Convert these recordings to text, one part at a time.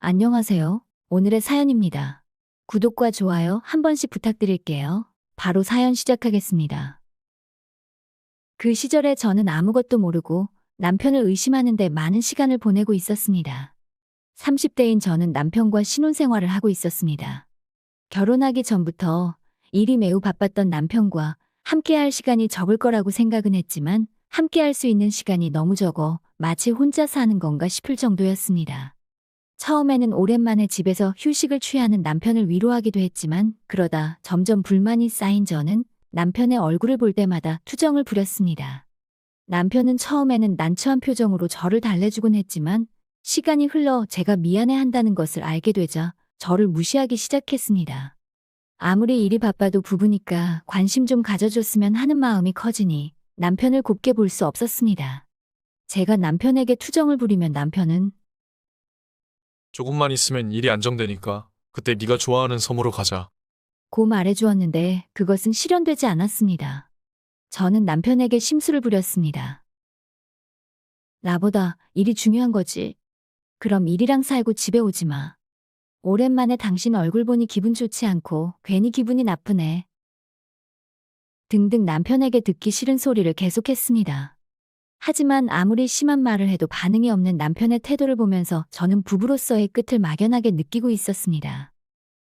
안녕하세요. 오늘의 사연입니다. 구독과 좋아요 한 번씩 부탁드릴게요. 바로 사연 시작하겠습니다. 그 시절에 저는 아무것도 모르고 남편을 의심하는데 많은 시간을 보내고 있었습니다. 30대인 저는 남편과 신혼생활을 하고 있었습니다. 결혼하기 전부터 일이 매우 바빴던 남편과 함께할 시간이 적을 거라고 생각은 했지만 함께할 수 있는 시간이 너무 적어 마치 혼자 사는 건가 싶을 정도였습니다. 처음에는 오랜만에 집에서 휴식을 취하는 남편을 위로하기도 했지만 그러다 점점 불만이 쌓인 저는 남편의 얼굴을 볼 때마다 투정을 부렸습니다. 남편은 처음에는 난처한 표정으로 저를 달래주곤 했지만 시간이 흘러 제가 미안해한다는 것을 알게 되자 저를 무시하기 시작했습니다. 아무리 일이 바빠도 부부니까 관심 좀 가져줬으면 하는 마음이 커지니 남편을 곱게 볼 수 없었습니다. 제가 남편에게 투정을 부리면 남편은 조금만 있으면 일이 안정되니까 그때 네가 좋아하는 섬으로 가자. 고 말해주었는데 그것은 실현되지 않았습니다. 저는 남편에게 심술을 부렸습니다. 나보다 일이 중요한 거지. 그럼 일이랑 살고 집에 오지 마. 오랜만에 당신 얼굴 보니 기분 좋지 않고 괜히 기분이 나쁘네. 등등 남편에게 듣기 싫은 소리를 계속했습니다. 하지만 아무리 심한 말을 해도 반응이 없는 남편의 태도를 보면서 저는 부부로서의 끝을 막연하게 느끼고 있었습니다.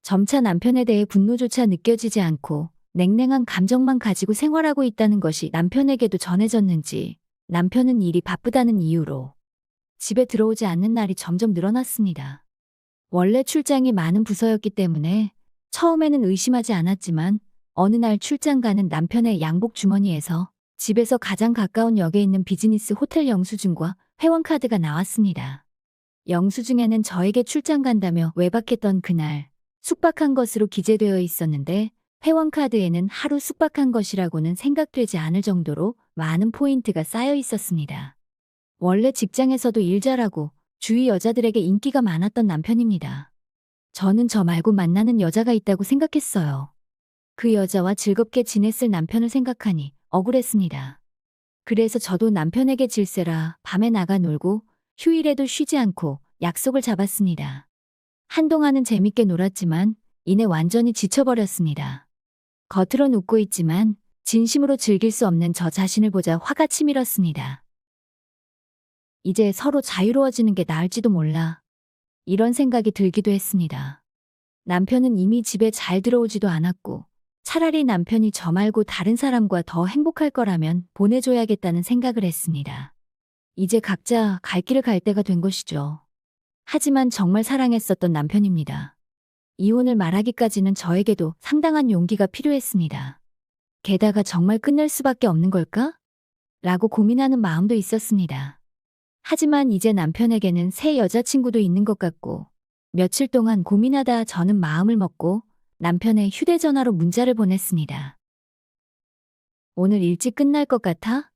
점차 남편에 대해 분노조차 느껴지지 않고 냉랭한 감정만 가지고 생활하고 있다는 것이 남편에게도 전해졌는지 남편은 일이 바쁘다는 이유로 집에 들어오지 않는 날이 점점 늘어났습니다. 원래 출장이 많은 부서였기 때문에 처음에는 의심하지 않았지만 어느 날 출장 가는 남편의 양복 주머니에서 집에서 가장 가까운 역에 있는 비즈니스 호텔 영수증과 회원카드가 나왔습니다. 영수증에는 저에게 출장 간다며 외박했던 그날 숙박한 것으로 기재되어 있었는데 회원카드에는 하루 숙박한 것이라고는 생각되지 않을 정도로 많은 포인트가 쌓여 있었습니다. 원래 직장에서도 일 잘하고 주위 여자들에게 인기가 많았던 남편입니다. 저는 저 말고 만나는 여자가 있다고 생각했어요. 그 여자와 즐겁게 지냈을 남편을 생각하니 억울했습니다. 그래서 저도 남편에게 질세라 밤에 나가 놀고 휴일에도 쉬지 않고 약속을 잡았습니다. 한동안은 재밌게 놀았지만 이내 완전히 지쳐버렸습니다. 겉으론 웃고 있지만 진심으로 즐길 수 없는 저 자신을 보자 화가 치밀었습니다. 이제 서로 자유로워지는 게 나을지도 몰라. 이런 생각이 들기도 했습니다. 남편은 이미 집에 잘 들어오지도 않았고 차라리 남편이 저 말고 다른 사람과 더 행복할 거라면 보내줘야겠다는 생각을 했습니다. 이제 각자 갈 길을 갈 때가 된 것이죠. 하지만 정말 사랑했었던 남편입니다. 이혼을 말하기까지는 저에게도 상당한 용기가 필요했습니다. 게다가 정말 끝낼 수밖에 없는 걸까? 라고 고민하는 마음도 있었습니다. 하지만 이제 남편에게는 새 여자친구도 있는 것 같고 며칠 동안 고민하다 저는 마음을 먹고 남편의 휴대전화로 문자를 보냈습니다. 오늘 일찍 끝날 것 같아?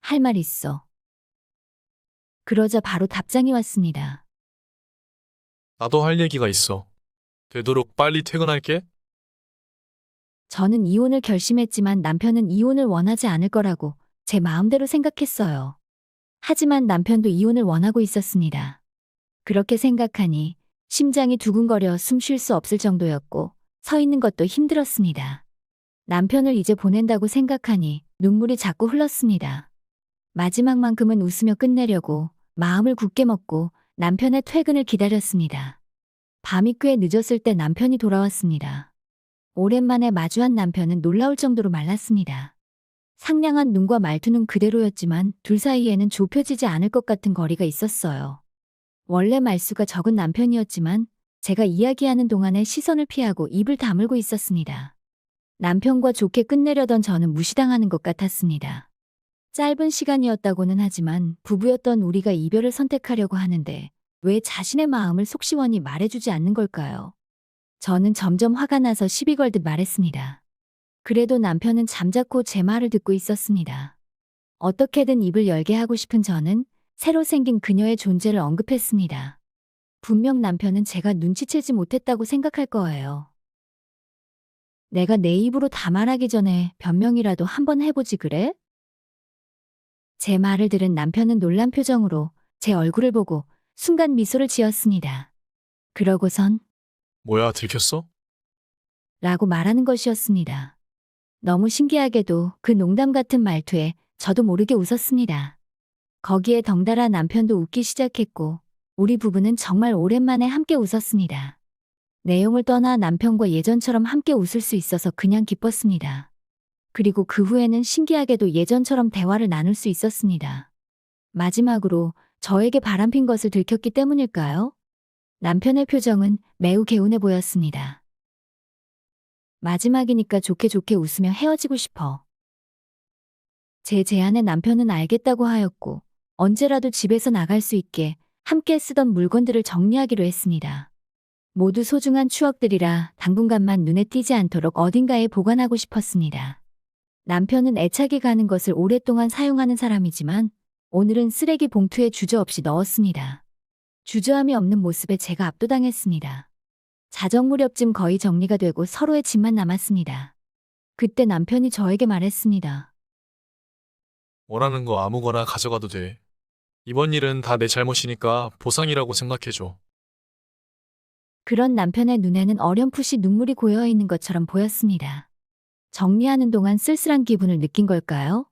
할 말 있어. 그러자 바로 답장이 왔습니다. 나도 할 얘기가 있어. 되도록 빨리 퇴근할게. 저는 이혼을 결심했지만 남편은 이혼을 원하지 않을 거라고 제 마음대로 생각했어요. 하지만 남편도 이혼을 원하고 있었습니다. 그렇게 생각하니 심장이 두근거려 숨 쉴 수 없을 정도였고 서 있는 것도 힘들었습니다. 남편을 이제 보낸다고 생각하니 눈물이 자꾸 흘렀습니다. 마지막만큼은 웃으며 끝내려고 마음을 굳게 먹고 남편의 퇴근을 기다렸습니다. 밤이 꽤 늦었을 때 남편이 돌아왔습니다. 오랜만에 마주한 남편은 놀라울 정도로 말랐습니다. 상냥한 눈과 말투는 그대로였지만 둘 사이에는 좁혀지지 않을 것 같은 거리가 있었어요. 원래 말수가 적은 남편이었지만 제가 이야기하는 동안에 시선을 피하고 입을 다물고 있었습니다. 남편과 좋게 끝내려던 저는 무시당하는 것 같았습니다. 짧은 시간이었다고는 하지만 부부였던 우리가 이별을 선택하려고 하는데 왜 자신의 마음을 속시원히 말해주지 않는 걸까요? 저는 점점 화가 나서 시비 걸듯 말했습니다. 그래도 남편은 잠자코 제 말을 듣고 있었습니다. 어떻게든 입을 열게 하고 싶은 저는 새로 생긴 그녀의 존재를 언급했습니다. 분명 남편은 제가 눈치채지 못했다고 생각할 거예요. 내가 내 입으로 다 말하기 전에 변명이라도 한번 해보지 그래? 제 말을 들은 남편은 놀란 표정으로 제 얼굴을 보고 순간 미소를 지었습니다. 그러고선 뭐야, 들켰어? 라고 말하는 것이었습니다. 너무 신기하게도 그 농담 같은 말투에 저도 모르게 웃었습니다. 거기에 덩달아 남편도 웃기 시작했고 우리 부부는 정말 오랜만에 함께 웃었습니다. 내용을 떠나 남편과 예전처럼 함께 웃을 수 있어서 그냥 기뻤습니다. 그리고 그 후에는 신기하게도 예전처럼 대화를 나눌 수 있었습니다. 마지막으로 저에게 바람핀 것을 들켰기 때문일까요? 남편의 표정은 매우 개운해 보였습니다. 마지막이니까 좋게 좋게 웃으며 헤어지고 싶어. 제 제안에 남편은 알겠다고 하였고 언제라도 집에서 나갈 수 있게 함께 쓰던 물건들을 정리하기로 했습니다. 모두 소중한 추억들이라 당분간만 눈에 띄지 않도록 어딘가에 보관하고 싶었습니다. 남편은 애착이 가는 것을 오랫동안 사용하는 사람이지만 오늘은 쓰레기 봉투에 주저없이 넣었습니다. 주저함이 없는 모습에 제가 압도당했습니다. 자정 무렵쯤 거의 정리가 되고 서로의 짐만 남았습니다. 그때 남편이 저에게 말했습니다. 원하는 거 아무거나 가져가도 돼. 이번 일은 다 내 잘못이니까 보상이라고 생각해줘. 그런 남편의 눈에는 어렴풋이 눈물이 고여 있는 것처럼 보였습니다. 정리하는 동안 쓸쓸한 기분을 느낀 걸까요?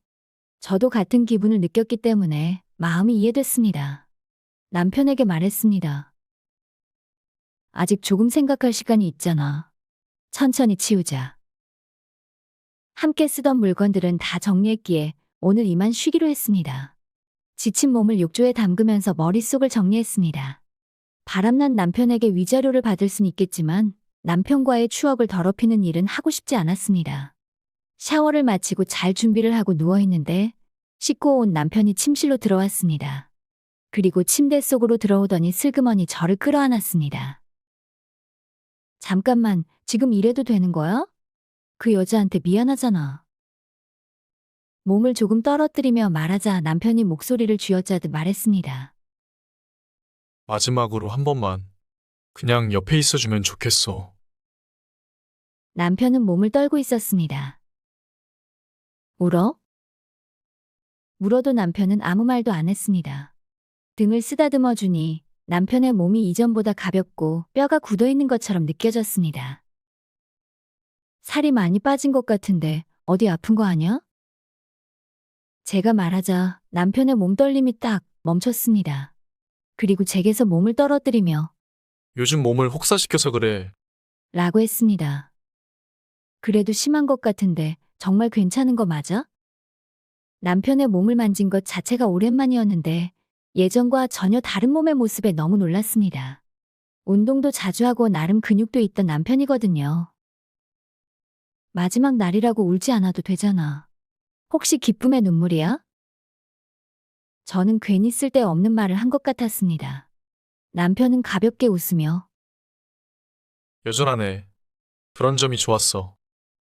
저도 같은 기분을 느꼈기 때문에 마음이 이해됐습니다. 남편에게 말했습니다. 아직 조금 생각할 시간이 있잖아. 천천히 치우자. 함께 쓰던 물건들은 다 정리했기에 오늘 이만 쉬기로 했습니다. 지친 몸을 욕조에 담그면서 머릿속을 정리했습니다. 바람난 남편에게 위자료를 받을 순 있겠지만 남편과의 추억을 더럽히는 일은 하고 싶지 않았습니다. 샤워를 마치고 잘 준비를 하고 누워있는데 씻고 온 남편이 침실로 들어왔습니다. 그리고 침대 속으로 들어오더니 슬그머니 저를 끌어안았습니다. 잠깐만, 지금 이래도 되는 거야? 그 여자한테 미안하잖아. 몸을 조금 떨어뜨리며 말하자 남편이 목소리를 쥐어짜듯 말했습니다. 마지막으로 한 번만. 그냥 옆에 있어주면 좋겠어. 남편은 몸을 떨고 있었습니다. 울어? 물어도 남편은 아무 말도 안 했습니다. 등을 쓰다듬어 주니 남편의 몸이 이전보다 가볍고 뼈가 굳어 있는 것처럼 느껴졌습니다. 살이 많이 빠진 것 같은데 어디 아픈 거 아니야? 제가 말하자 남편의 몸떨림이 딱 멈췄습니다. 그리고 제게서 몸을 떨어뜨리며 요즘 몸을 혹사시켜서 그래. 라고 했습니다. 그래도 심한 것 같은데 정말 괜찮은 거 맞아? 남편의 몸을 만진 것 자체가 오랜만이었는데 예전과 전혀 다른 몸의 모습에 너무 놀랐습니다. 운동도 자주 하고 나름 근육도 있던 남편이거든요. 마지막 날이라고 울지 않아도 되잖아. 혹시 기쁨의 눈물이야? 저는 괜히 쓸데없는 말을 한 것 같았습니다. 남편은 가볍게 웃으며 여전하네. 그런 점이 좋았어.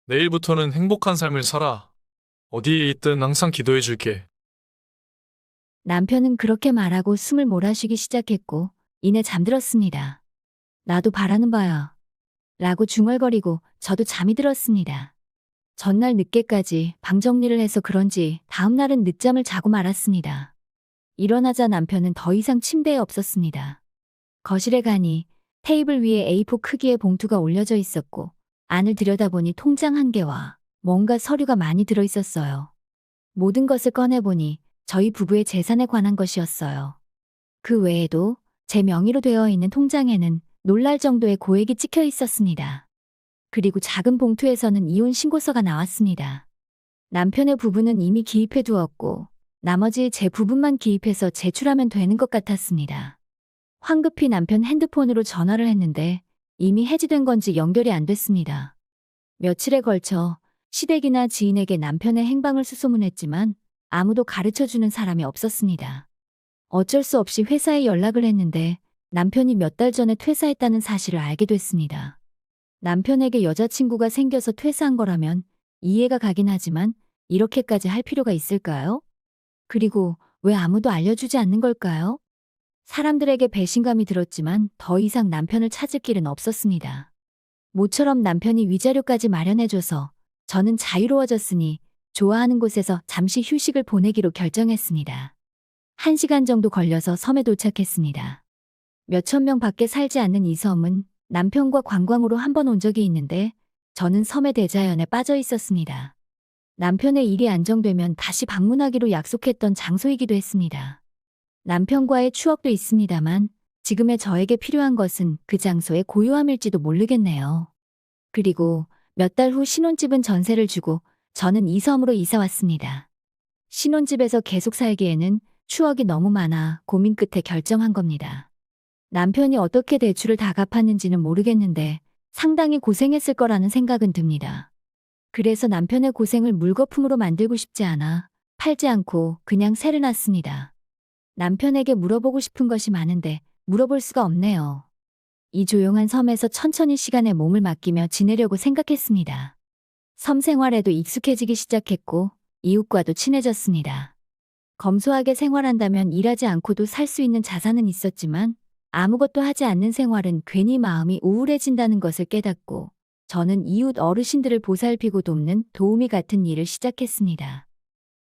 내일부터는 행복한 삶을 살아. 어디에 있든 항상 기도해줄게. 남편은 그렇게 말하고 숨을 몰아쉬기 시작했고 이내 잠들었습니다. 나도 바라는 바야. 라고 중얼거리고 저도 잠이 들었습니다. 전날 늦게까지 방 정리를 해서 그런지 다음날은 늦잠을 자고 말았습니다. 일어나자 남편은 더 이상 침대에 없었습니다. 거실에 가니 테이블 위에 A4 크기의 봉투가 올려져 있었고 안을 들여다보니 통장 한 개와 뭔가 서류가 많이 들어있었어요. 모든 것을 꺼내보니 저희 부부의 재산에 관한 것이었어요. 그 외에도 제 명의로 되어 있는 통장에는 놀랄 정도의 고액이 찍혀 있었습니다. 그리고 작은 봉투에서는 이혼 신고서가 나왔습니다. 남편의 부부는 이미 기입해 두었고 나머지 제 부분만 기입해서 제출하면 되는 것 같았습니다. 황급히 남편 핸드폰으로 전화를 했는데 이미 해지된 건지 연결이 안 됐습니다. 며칠에 걸쳐 시댁이나 지인에게 남편의 행방을 수소문했지만 아무도 가르쳐주는 사람이 없었습니다. 어쩔 수 없이 회사에 연락을 했는데 남편이 몇 달 전에 퇴사했다는 사실을 알게 됐습니다. 남편에게 여자친구가 생겨서 퇴사한 거라면 이해가 가긴 하지만 이렇게까지 할 필요가 있을까요? 그리고 왜 아무도 알려주지 않는 걸까요? 사람들에게 배신감이 들었지만 더 이상 남편을 찾을 길은 없었습니다. 모처럼 남편이 위자료까지 마련해줘서 저는 자유로워졌으니 좋아하는 곳에서 잠시 휴식을 보내기로 결정했습니다. 1시간 정도 걸려서 섬에 도착했습니다. 몇천 명 밖에 살지 않는 이 섬은 남편과 관광으로 한 번 온 적이 있는데 저는 섬의 대자연에 빠져 있었습니다. 남편의 일이 안정되면 다시 방문하기로 약속했던 장소이기도 했습니다. 남편과의 추억도 있습니다만 지금의 저에게 필요한 것은 그 장소의 고요함일지도 모르겠네요. 그리고 몇 달 후 신혼집은 전세를 주고 저는 이 섬으로 이사 왔습니다. 신혼집에서 계속 살기에는 추억이 너무 많아 고민 끝에 결정한 겁니다. 남편이 어떻게 대출을 다 갚았는지는 모르겠는데 상당히 고생했을 거라는 생각은 듭니다. 그래서 남편의 고생을 물거품으로 만들고 싶지 않아 팔지 않고 그냥 세를 놨습니다. 남편에게 물어보고 싶은 것이 많은데 물어볼 수가 없네요. 이 조용한 섬에서 천천히 시간에 몸을 맡기며 지내려고 생각했습니다. 섬 생활에도 익숙해지기 시작했고 이웃과도 친해졌습니다. 검소하게 생활한다면 일하지 않고도 살 수 있는 자산은 있었지만 아무것도 하지 않는 생활은 괜히 마음이 우울해진다는 것을 깨닫고 저는 이웃 어르신들을 보살피고 돕는 도우미 같은 일을 시작했습니다.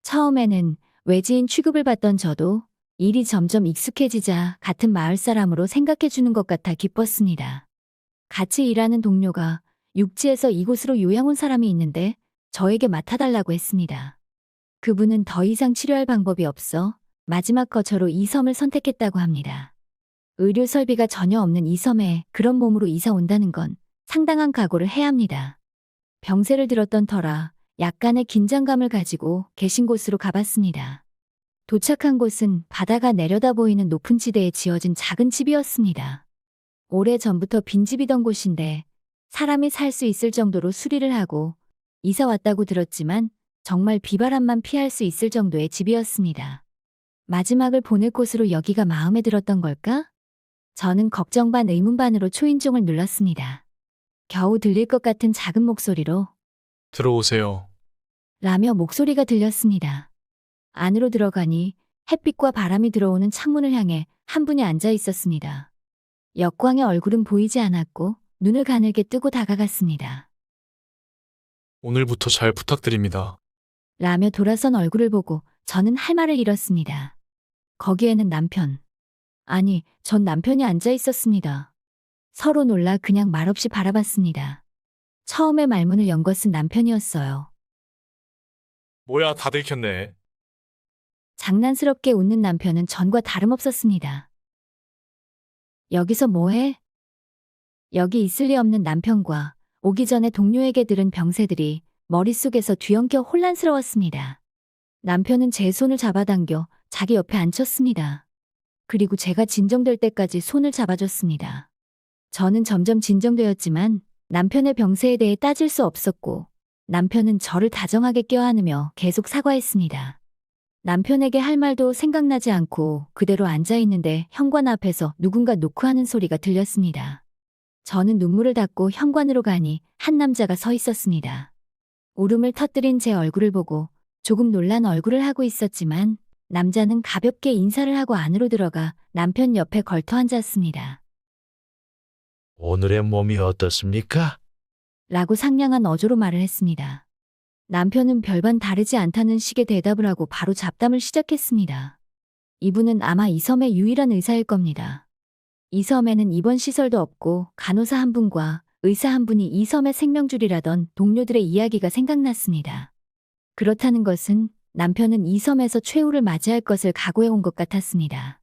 처음에는 외지인 취급을 받던 저도 일이 점점 익숙해지자 같은 마을 사람으로 생각해 주는 것 같아 기뻤습니다. 같이 일하는 동료가 육지에서 이곳으로 요양 온 사람이 있는데 저에게 맡아달라고 했습니다. 그분은 더 이상 치료할 방법이 없어 마지막 거처로 이 섬을 선택했다고 합니다. 의료 설비가 전혀 없는 이 섬에 그런 몸으로 이사 온다는 건 상당한 각오를 해야 합니다. 병세를 들었던 터라 약간의 긴장감을 가지고 계신 곳으로 가봤습니다. 도착한 곳은 바다가 내려다 보이는 높은 지대에 지어진 작은 집이었습니다. 오래전부터 빈집이던 곳인데 사람이 살 수 있을 정도로 수리를 하고 이사 왔다고 들었지만 정말 비바람만 피할 수 있을 정도의 집이었습니다. 마지막을 보낼 곳으로 여기가 마음에 들었던 걸까? 저는 걱정 반 의문 반으로 초인종을 눌렀습니다. 겨우 들릴 것 같은 작은 목소리로 들어오세요. 라며 목소리가 들렸습니다. 안으로 들어가니 햇빛과 바람이 들어오는 창문을 향해 한 분이 앉아 있었습니다. 역광의 얼굴은 보이지 않았고 눈을 가늘게 뜨고 다가갔습니다. 오늘부터 잘 부탁드립니다. 라며 돌아선 얼굴을 보고 저는 할 말을 잃었습니다. 거기에는 남편. 아니, 전 남편이 앉아 있었습니다. 서로 놀라 그냥 말없이 바라봤습니다. 처음에 말문을 연 것은 남편이었어요. 뭐야, 다 들켰네. 장난스럽게 웃는 남편은 전과 다름없었습니다. 여기서 뭐해? 여기 있을 리 없는 남편과 오기 전에 동료에게 들은 병세들이 머릿속에서 뒤엉켜 혼란스러웠습니다. 남편은 제 손을 잡아당겨 자기 옆에 앉혔습니다. 그리고 제가 진정될 때까지 손을 잡아줬습니다. 저는 점점 진정되었지만 남편의 병세에 대해 따질 수 없었고 남편은 저를 다정하게 껴안으며 계속 사과했습니다. 남편에게 할 말도 생각나지 않고 그대로 앉아있는데 현관 앞에서 누군가 노크하는 소리가 들렸습니다. 저는 눈물을 닦고 현관으로 가니 한 남자가 서 있었습니다. 울음을 터뜨린 제 얼굴을 보고 조금 놀란 얼굴을 하고 있었지만 남자는 가볍게 인사를 하고 안으로 들어가 남편 옆에 걸터 앉았습니다. 오늘의 몸이 어떻습니까? 라고 상냥한 어조로 말을 했습니다. 남편은 별반 다르지 않다는 식의 대답을 하고 바로 잡담을 시작했습니다. 이분은 아마 이 섬의 유일한 의사일 겁니다. 이 섬에는 입원 시설도 없고 간호사 한 분과 의사 한 분이 이 섬의 생명줄이라던 동료들의 이야기가 생각났습니다. 그렇다는 것은 남편은 이 섬에서 최후를 맞이할 것을 각오해온 것 같았습니다.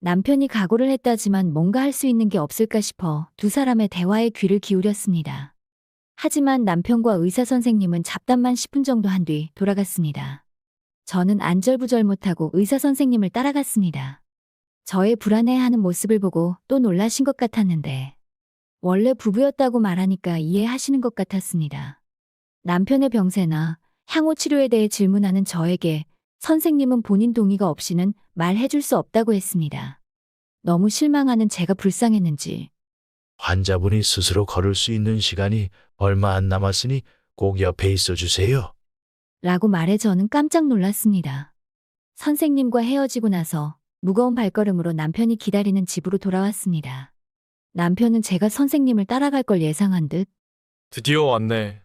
남편이 각오를 했다지만 뭔가 할 수 있는 게 없을까 싶어 두 사람의 대화에 귀를 기울였습니다. 하지만 남편과 의사 선생님은 잡담만 10분 정도 한 뒤 돌아갔습니다. 저는 안절부절 못하고 의사 선생님을 따라갔습니다. 저의 불안해하는 모습을 보고 또 놀라신 것 같았는데 원래 부부였다고 말하니까 이해하시는 것 같았습니다. 남편의 병세나 향후 치료에 대해 질문하는 저에게 선생님은 본인 동의가 없이는 말해줄 수 없다고 했습니다. 너무 실망하는 제가 불쌍했는지 환자분이 스스로 걸을 수 있는 시간이 얼마 안 남았으니 꼭 옆에 있어 주세요. 라고 말해 저는 깜짝 놀랐습니다. 선생님과 헤어지고 나서 무거운 발걸음으로 남편이 기다리는 집으로 돌아왔습니다. 남편은 제가 선생님을 따라갈 걸 예상한 듯 드디어 왔네.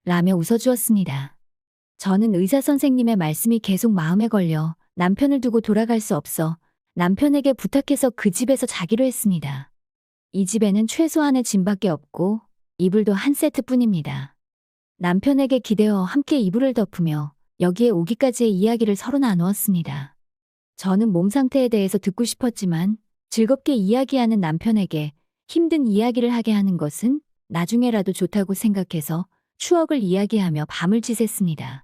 라며 웃어주었습니다. 저는 의사 선생님의 말씀이 계속 마음에 걸려 남편을 두고 돌아갈 수 없어 남편에게 부탁해서 그 집에서 자기로 했습니다. 이 집에는 최소한의 짐밖에 없고 이불도 한 세트뿐입니다. 남편에게 기대어 함께 이불을 덮으며 여기에 오기까지의 이야기를 서로 나누었습니다. 저는 몸 상태에 대해서 듣고 싶었지만 즐겁게 이야기하는 남편에게 힘든 이야기를 하게 하는 것은 나중에라도 좋다고 생각해서 추억을 이야기하며 밤을 지샜습니다.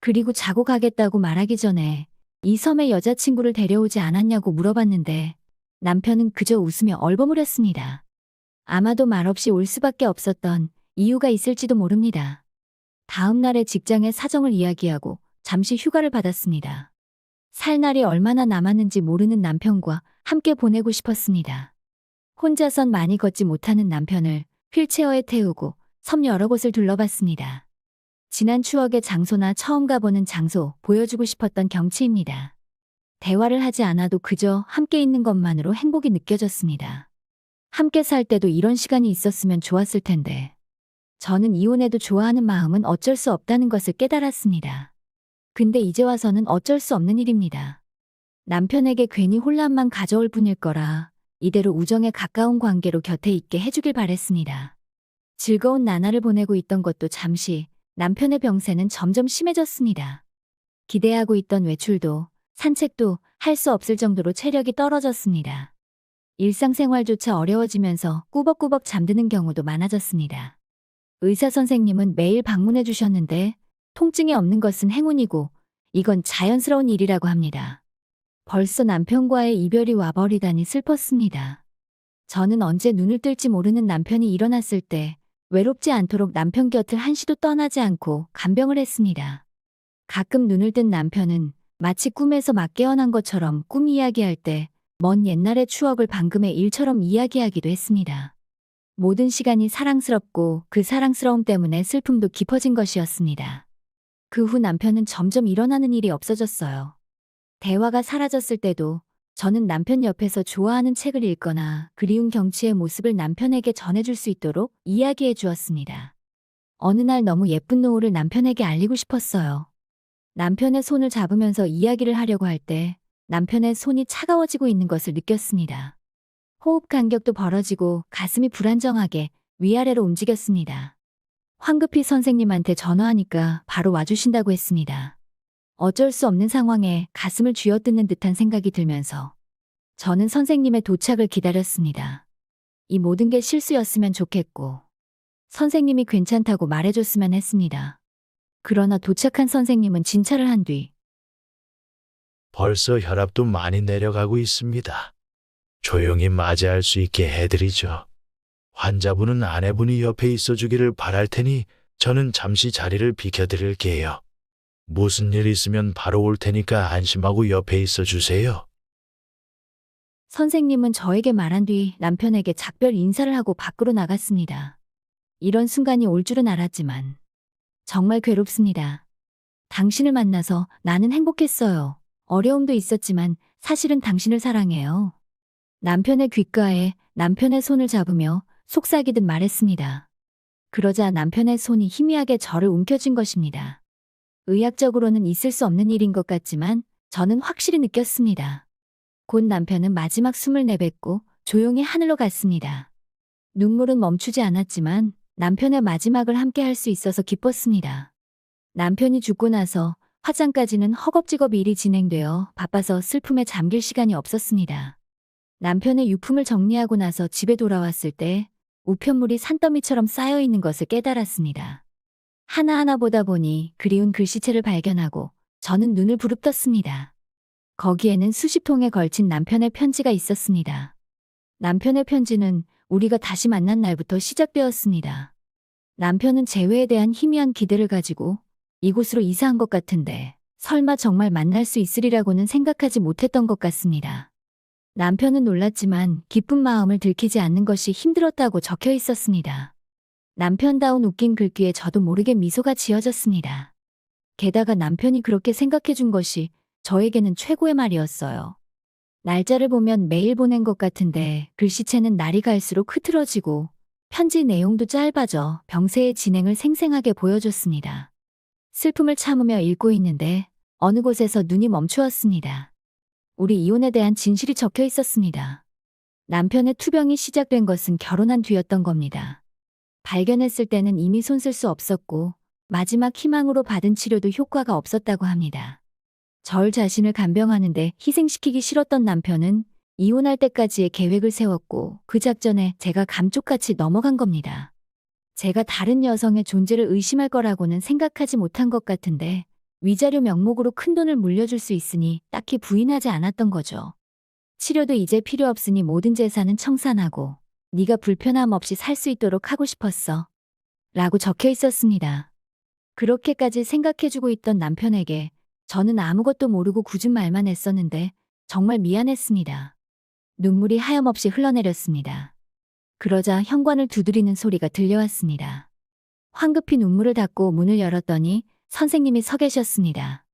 그리고 자고 가겠다고 말하기 전에 이 섬에 여자친구를 데려오지 않았냐고 물어봤는데 남편은 그저 웃으며 얼버무렸습니다. 아마도 말없이 올 수밖에 없었던 이유가 있을지도 모릅니다. 다음 날에 직장의 사정을 이야기하고 잠시 휴가를 받았습니다. 살 날이 얼마나 남았는지 모르는 남편과 함께 보내고 싶었습니다. 혼자선 많이 걷지 못하는 남편을 휠체어에 태우고 섬 여러 곳을 둘러봤습니다. 지난 추억의 장소나 처음 가보는 장소, 보여주고 싶었던 경치입니다. 대화를 하지 않아도 그저 함께 있는 것만으로 행복이 느껴졌습니다. 함께 살 때도 이런 시간이 있었으면 좋았을 텐데. 저는 이혼해도 좋아하는 마음은 어쩔 수 없다는 것을 깨달았습니다. 근데 이제 와서는 어쩔 수 없는 일입니다. 남편에게 괜히 혼란만 가져올 뿐일 거라 이대로 우정에 가까운 관계로 곁에 있게 해주길 바랬습니다. 즐거운 나날을 보내고 있던 것도 잠시, 남편의 병세는 점점 심해졌습니다. 기대하고 있던 외출도, 산책도 할 수 없을 정도로 체력이 떨어졌습니다. 일상생활조차 어려워지면서 꾸벅꾸벅 잠드는 경우도 많아졌습니다. 의사 선생님은 매일 방문해 주셨는데 통증이 없는 것은 행운이고 이건 자연스러운 일이라고 합니다. 벌써 남편과의 이별이 와버리다니 슬펐습니다. 저는 언제 눈을 뜰지 모르는 남편이 일어났을 때 외롭지 않도록 남편 곁을 한시도 떠나지 않고 간병을 했습니다. 가끔 눈을 뜬 남편은 마치 꿈에서 막 깨어난 것처럼 꿈 이야기할 때 먼 옛날의 추억을 방금의 일처럼 이야기하기도 했습니다. 모든 시간이 사랑스럽고 그 사랑스러움 때문에 슬픔도 깊어진 것이었습니다. 그 후 남편은 점점 일어나는 일이 없어졌어요. 대화가 사라졌을 때도 저는 남편 옆에서 좋아하는 책을 읽거나 그리운 경치의 모습을 남편에게 전해줄 수 있도록 이야기해 주었습니다. 어느 날 너무 예쁜 노을을 남편에게 알리고 싶었어요. 남편의 손을 잡으면서 이야기를 하려고 할 때 남편의 손이 차가워지고 있는 것을 느꼈습니다. 호흡 간격도 벌어지고 가슴이 불안정하게 위아래로 움직였습니다. 황급히 선생님한테 전화하니까 바로 와주신다고 했습니다. 어쩔 수 없는 상황에 가슴을 쥐어뜯는 듯한 생각이 들면서 저는 선생님의 도착을 기다렸습니다. 이 모든 게 실수였으면 좋겠고 선생님이 괜찮다고 말해줬으면 했습니다. 그러나 도착한 선생님은 진찰을 한 뒤 벌써 혈압도 많이 내려가고 있습니다. 조용히 맞이할 수 있게 해드리죠. 환자분은 아내분이 옆에 있어주기를 바랄 테니 저는 잠시 자리를 비켜드릴게요. 무슨 일 있으면 바로 올 테니까 안심하고 옆에 있어주세요. 선생님은 저에게 말한 뒤 남편에게 작별 인사를 하고 밖으로 나갔습니다. 이런 순간이 올 줄은 알았지만 정말 괴롭습니다. 당신을 만나서 나는 행복했어요. 어려움도 있었지만 사실은 당신을 사랑해요. 남편의 귓가에 남편의 손을 잡으며 속삭이듯 말했습니다. 그러자 남편의 손이 희미하게 저를 움켜쥔 것입니다. 의학적으로는 있을 수 없는 일인 것 같지만 저는 확실히 느꼈습니다. 곧 남편은 마지막 숨을 내뱉고 조용히 하늘로 갔습니다. 눈물은 멈추지 않았지만 남편의 마지막을 함께 할 수 있어서 기뻤습니다. 남편이 죽고 나서 화장까지는 허겁지겁 일이 진행되어 바빠서 슬픔에 잠길 시간이 없었습니다. 남편의 유품을 정리하고 나서 집에 돌아왔을 때 우편물이 산더미처럼 쌓여 있는 것을 깨달았습니다. 하나하나 보다 보니 그리운 글씨체를 발견하고 저는 눈을 부릅떴습니다. 거기에는 수십 통에 걸친 남편의 편지가 있었습니다. 남편의 편지는 우리가 다시 만난 날부터 시작되었습니다. 남편은 재회에 대한 희미한 기대를 가지고 이곳으로 이사한 것 같은데 설마 정말 만날 수 있으리라고는 생각하지 못했던 것 같습니다. 남편은 놀랐지만 기쁜 마음을 들키지 않는 것이 힘들었다고 적혀 있었습니다. 남편다운 웃긴 글귀에 저도 모르게 미소가 지어졌습니다. 게다가 남편이 그렇게 생각해 준 것이 저에게는 최고의 말이었어요. 날짜를 보면 매일 보낸 것 같은데 글씨체는 날이 갈수록 흐트러지고 편지 내용도 짧아져 병세의 진행을 생생하게 보여줬습니다. 슬픔을 참으며 읽고 있는데 어느 곳에서 눈이 멈추었습니다. 우리 이혼에 대한 진실이 적혀 있었습니다. 남편의 투병이 시작된 것은 결혼한 뒤였던 겁니다. 발견했을 때는 이미 손쓸 수 없었고 마지막 희망으로 받은 치료도 효과가 없었다고 합니다. 절 자신을 간병하는데 희생시키기 싫었던 남편은 이혼할 때까지의 계획을 세웠고 그 작전에 제가 감쪽같이 넘어간 겁니다. 제가 다른 여성의 존재를 의심할 거라고는 생각하지 못한 것 같은데 위자료 명목으로 큰돈을 물려줄 수 있으니 딱히 부인하지 않았던 거죠. 치료도 이제 필요 없으니 모든 재산은 청산하고 네가 불편함 없이 살 수 있도록 하고 싶었어. 라고 적혀 있었습니다. 그렇게까지 생각해주고 있던 남편에게 저는 아무것도 모르고 굳은 말만 했었는데 정말 미안했습니다. 눈물이 하염없이 흘러내렸습니다. 그러자 현관을 두드리는 소리가 들려왔습니다. 황급히 눈물을 닦고 문을 열었더니 선생님이 서 계셨습니다.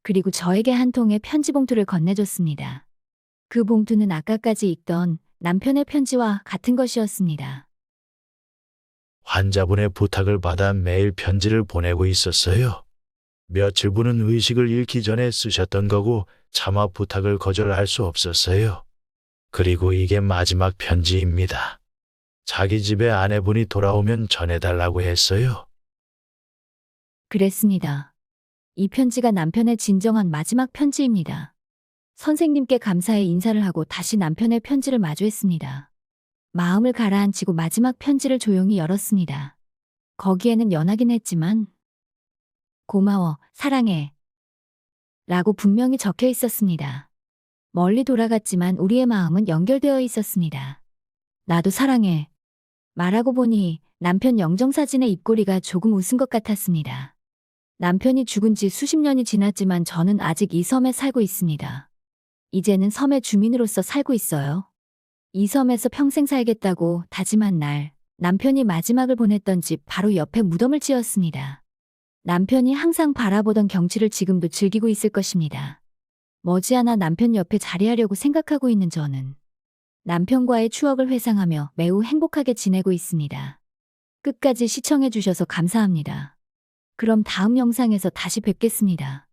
그리고 저에게 한 통의 편지 봉투를 건네줬습니다. 그 봉투는 아까까지 읽던 남편의 편지와 같은 것이었습니다. 환자분의 부탁을 받아 매일 편지를 보내고 있었어요. 며칠분은 의식을 잃기 전에 쓰셨던 거고 차마 부탁을 거절할 수 없었어요. 그리고 이게 마지막 편지입니다. 자기 집에 아내분이 돌아오면 전해달라고 했어요. 그랬습니다. 이 편지가 남편의 진정한 마지막 편지입니다. 선생님께 감사의 인사를 하고 다시 남편의 편지를 마주했습니다. 마음을 가라앉히고 마지막 편지를 조용히 열었습니다. 거기에는 연하긴 했지만 고마워, 사랑해 라고 분명히 적혀 있었습니다. 멀리 돌아갔지만 우리의 마음은 연결되어 있었습니다. 나도 사랑해 말하고 보니 남편 영정사진의 입꼬리가 조금 웃은 것 같았습니다. 남편이 죽은 지 수십 년이 지났지만 저는 아직 이 섬에 살고 있습니다. 이제는 섬의 주민으로서 살고 있어요. 이 섬에서 평생 살겠다고 다짐한 날, 남편이 마지막을 보냈던 집 바로 옆에 무덤을 지었습니다. 남편이 항상 바라보던 경치를 지금도 즐기고 있을 것입니다. 머지않아 남편 옆에 자리하려고 생각하고 있는 저는 남편과의 추억을 회상하며 매우 행복하게 지내고 있습니다. 끝까지 시청해주셔서 감사합니다. 그럼 다음 영상에서 다시 뵙겠습니다.